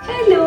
Hello,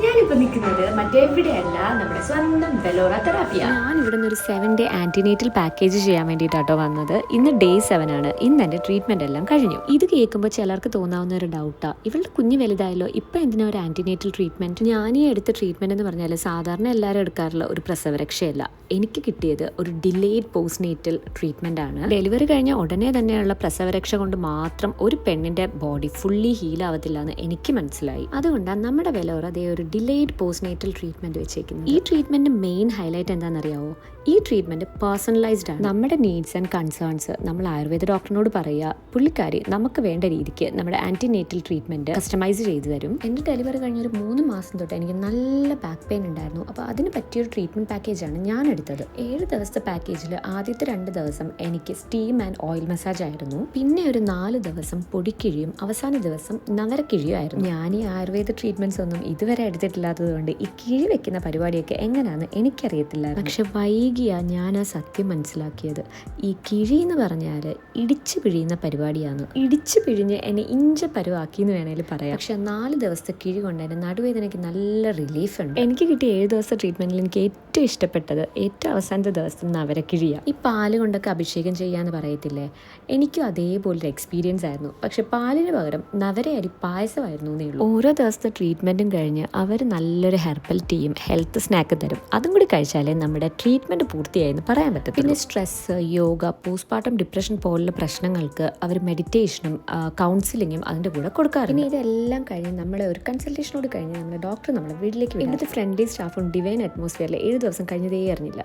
ഞാനിപ്പോൾ നിൽക്കുന്നത് മറ്റെവിടെയല്ല, നമ്മുടെ സ്വന്തം വെലോറ തെറാപ്പിയ. ഞാൻ ഇവിടെ നിന്ന് ഒരു 7 ഡേ ആൻറ്റിനേറ്റൽ പാക്കേജ് ചെയ്യാൻ വേണ്ടിയിട്ടാട്ടോ വന്നത്. ഇന്ന് ഡേ 7 ആണ്. ഇന്ന് എൻ്റെ ട്രീറ്റ്മെൻറ്റ് എല്ലാം കഴിഞ്ഞു. ഇത് കേൾക്കുമ്പോൾ ചിലർക്ക് തോന്നാവുന്ന ഒരു ഡൗട്ടാണ്, ഇവളുടെ കുഞ്ഞ് വലുതായല്ലോ, ഇപ്പം എന്തിനാ ഒരു ആൻറ്റിനേറ്റൽ ട്രീറ്റ്മെൻറ്റ്? ഞാൻ ഈ എടുത്ത ട്രീറ്റ്മെൻറ്റ് എന്ന് പറഞ്ഞാൽ സാധാരണ എല്ലാവരും എടുക്കാറുള്ള ഒരു പ്രസവരക്ഷയല്ല. എനിക്ക് കിട്ടിയത് ഒരു ഡിലേഡ് പോസ്റ്റ്നേറ്റൽ ട്രീറ്റ്മെൻറ്റ് ആണ്. ഡെലിവറി കഴിഞ്ഞ ഉടനെ തന്നെയുള്ള പ്രസവരക്ഷ കൊണ്ട് മാത്രം ഒരു പെണ്ണിൻ്റെ ബോഡി ഫുള്ളി ഹീൽ ആവത്തില്ല എന്ന് എനിക്ക് മനസ്സിലായി. അതുകൊണ്ടാണ് നമ്മുടെ വെലോറ അതേ ഒരു ഡിലേഡ് പോസ്റ്റ്നേറ്റൽ ട്രീറ്റ്മെൻറ്റ് വെച്ചേക്കുന്നത്. ഈ ട്രീറ്റ്മെൻറ്റ് മെയിൻ ഹൈലൈറ്റ് എന്താണെന്നറിയാവോ? ഈ ട്രീറ്റ്മെൻറ്റ് പേഴ്സണലൈസ്ഡ് ആണ്. നമ്മുടെ നീഡ്സ് ആൻഡ് കൺസേൺസ് നമ്മൾ ആയുർവേദ ഡോക്ടറിനോട് പറയുക, പുള്ളിക്കാരി നമുക്ക് വേണ്ട രീതിക്ക് നമ്മുടെ ആൻറ്റിനേറ്റൽ ട്രീറ്റ്മെൻറ്റ് കസ്റ്റമൈസ് ചെയ്തു തരും. എൻ്റെ ഡെലിവറി കഴിഞ്ഞ ഒരു 3 മാസം തൊട്ട് എനിക്ക് നല്ല ബാക്ക് പെയിൻ ഉണ്ടായിരുന്നു. അപ്പോൾ അതിന് പറ്റിയൊരു ട്രീറ്റ്മെൻറ്റ് പാക്കേജാണ് ഞാൻ എടുത്തത്. 7 ദിവസത്തെ പാക്കേജിൽ ആദ്യത്തെ 2 ദിവസം എനിക്ക് സ്റ്റീം ആൻഡ് ഓയിൽ മസാജ് ആയിരുന്നു. പിന്നെ ഒരു 4 ദിവസം പൊടിക്കിഴിയും അവസാന ദിവസം നവരക്കിഴിയും ആയിരുന്നു. ഞാൻ ഈ ആയുർവേദ ട്രീറ്റ്മെൻറ്റ്സ് ഒന്നും ഇതുവരെ എടുത്തിട്ടില്ലാത്തത് കൊണ്ട് ഈ കിഴി വെക്കുന്ന പരിപാടിയൊക്കെ എങ്ങനെയാണെന്ന് എനിക്കറിയത്തില്ല. പക്ഷെ വൈകിയാണ് ഞാൻ ആ സത്യം മനസ്സിലാക്കിയത്. ഈ കിഴി എന്ന് പറഞ്ഞാൽ ഇടിച്ചു പിഴിയുന്ന പരിപാടിയാണ്. ഇടിച്ചു പിഴിഞ്ഞ് എന്നെ ഇഞ്ച പരുവാക്കി എന്ന് വേണമെങ്കിൽ പറയാം. പക്ഷെ 4 ദിവസത്തെ കിഴി കൊണ്ട് എൻ്റെ നടുവേദനയ്ക്ക് നല്ല റിലീഫ് ഉണ്ട്. എനിക്ക് കിട്ടിയ 7 ദിവസത്തെ ട്രീറ്റ്മെൻറ്റിൽ എനിക്ക് ഏറ്റവും ഇഷ്ടപ്പെട്ടത് ഏറ്റവും അവസാനത്തെ ദിവസം നവരക്കിഴിയാണ്. ഈ പാല് കൊണ്ടൊക്കെ അഭിഷേകം ചെയ്യാന്ന് പറയത്തില്ലേ, എനിക്കും അതേപോലൊരു എക്സ്പീരിയൻസ് ആയിരുന്നു. പക്ഷെ പാലിന് പകരം നവരയരി പായസമായിരുന്നു എന്നേ ഉള്ളൂ. ഓരോ ദിവസത്തെ ട്രീറ്റ്മെൻറ്റും കഴിഞ്ഞ് അവർ നല്ലൊരു ഹെർബൽ ടീയും ഹെൽത്ത് സ്നാക്ക് തരും. അതും കൂടി കഴിച്ചാലേ നമ്മുടെ ട്രീറ്റ്മെൻറ്റ് പൂർത്തിയായെന്ന് പറയാൻ പറ്റും. പിന്നെ സ്ട്രെസ്സ്, യോഗ, പോസ്റ്റ്മോർട്ടം ഡിപ്രഷൻ പോലുള്ള പ്രശ്നങ്ങൾക്ക് അവർ മെഡിറ്റേഷനും കൗൺസിലിങ്ങും അതിൻ്റെ കൂടെ കൊടുക്കാറുണ്ട്. പിന്നെ ഇതെല്ലാം കഴിഞ്ഞ് നമ്മളെ ഒരു കൺസൾട്ടേഷനോട് കഴിഞ്ഞ് നമ്മുടെ ഡോക്ടർ നമ്മളെ വീട്ടിലേക്ക് വരും. ഇവിടുത്തെ ഫ്രണ്ട്ലി സ്റ്റാഫും ഡിവൈൻ അറ്റ്മോസ്ഫിയറിൽ 7 ദിവസം കഴിഞ്ഞതേ അറിഞ്ഞില്ല.